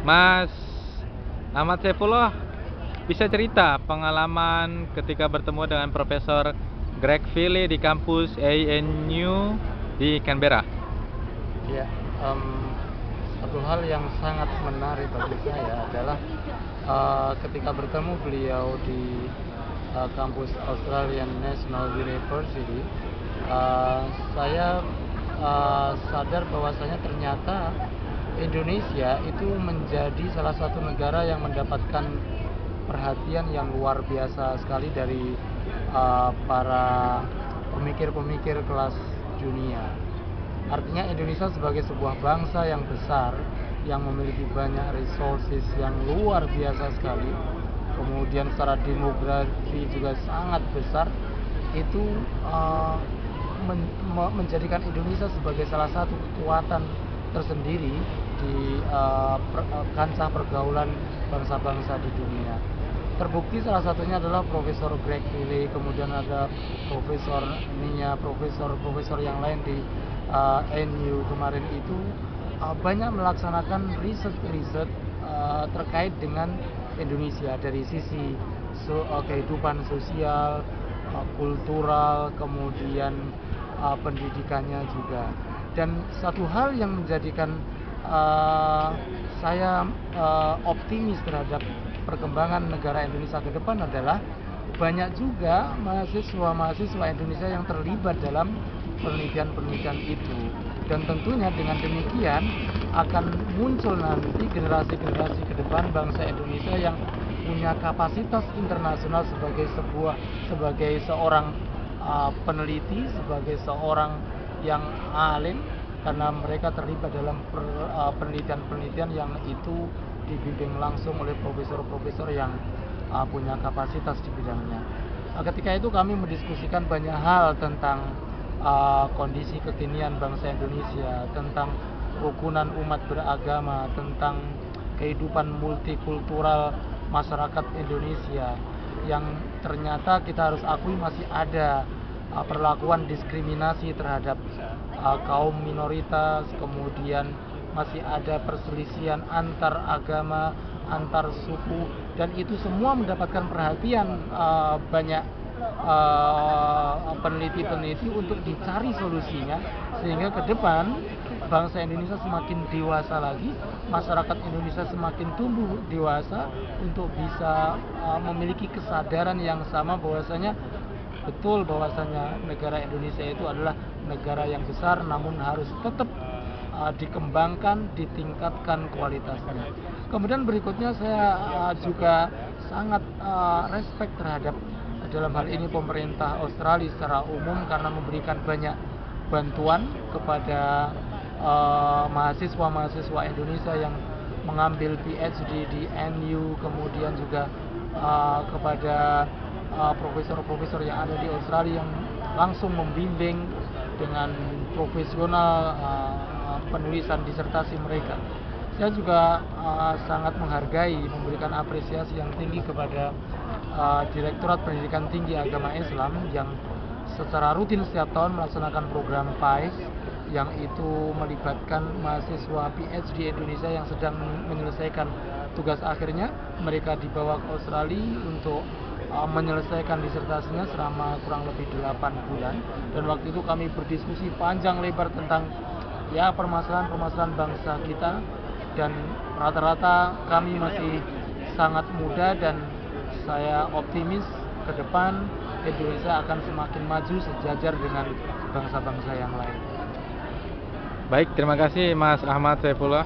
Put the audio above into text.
Mas Ahmad Saifullah, bisa cerita pengalaman ketika bertemu dengan Profesor Greg Philly di kampus ANU di Canberra? Ya, em, satu hal yang sangat menarik bagi saya adalah ketika bertemu beliau di kampus Australian National University. Saya sadar bahwasanya ternyata Indonesia itu menjadi salah satu negara yang mendapatkan perhatian yang luar biasa sekali dari para pemikir-pemikir kelas dunia. Artinya Indonesia sebagai sebuah bangsa yang besar, yang memiliki banyak resources yang luar biasa sekali, kemudian secara demografi juga sangat besar, itu menjadikan Indonesia sebagai salah satu kekuatan tersendiri di kancah pergaulan bangsa-bangsa di dunia. Terbukti salah satunya adalah Profesor Greg Philly, kemudian ada Profesor Nia, profesor yang lain di NU kemarin itu banyak melaksanakan riset-riset terkait dengan Indonesia dari sisi kehidupan sosial, kultural, kemudian pendidikannya juga. Dan satu hal yang menjadikan saya optimis terhadap perkembangan negara Indonesia ke depan adalah banyak juga mahasiswa Indonesia yang terlibat dalam penelitian-penelitian itu. Dan tentunya dengan demikian akan muncul nanti generasi-generasi ke depan bangsa Indonesia yang punya kapasitas internasional sebagai seorang peneliti, sebagai seorang yang alim, karena mereka terlibat dalam penelitian-penelitian yang itu dibimbing langsung oleh profesor-profesor yang punya kapasitas di bidangnya. Ketika itu kami mendiskusikan banyak hal tentang kondisi kekinian bangsa Indonesia, tentang kerukunan umat beragama, tentang kehidupan multikultural masyarakat Indonesia yang ternyata kita harus akui masih ada perlakuan diskriminasi terhadap kaum minoritas, kemudian masih ada perselisihan antar agama, antar suku, dan itu semua mendapatkan perhatian banyak peneliti-peneliti untuk dicari solusinya, sehingga ke depan bangsa Indonesia semakin dewasa lagi, masyarakat Indonesia semakin tumbuh dewasa untuk bisa memiliki kesadaran yang sama bahwasanya betul bahwasanya negara Indonesia itu adalah negara yang besar, namun harus tetap dikembangkan, ditingkatkan kualitasnya. Kemudian berikutnya saya juga sangat respect terhadap dalam hal ini pemerintah Australia secara umum karena memberikan banyak bantuan kepada mahasiswa-mahasiswa Indonesia yang mengambil PhD di NU, kemudian juga kepada profesor-profesor yang ada di Australia yang langsung membimbing dengan profesional penulisan disertasi mereka. Saya juga sangat menghargai, memberikan apresiasi yang tinggi kepada Direktorat Pendidikan Tinggi Agama Islam yang secara rutin setiap tahun melaksanakan program PAIS yang itu melibatkan mahasiswa PhD Indonesia yang sedang menyelesaikan tugas akhirnya. Mereka dibawa ke Australia untuk menyelesaikan disertasinya selama kurang lebih 8 bulan, dan waktu itu kami berdiskusi panjang lebar tentang permasalahan-permasalahan bangsa kita, dan rata-rata kami masih sangat muda, dan saya optimis ke depan Indonesia akan semakin maju sejajar dengan bangsa-bangsa yang lain. Baik, terima kasih Mas Ahmad Saifullah.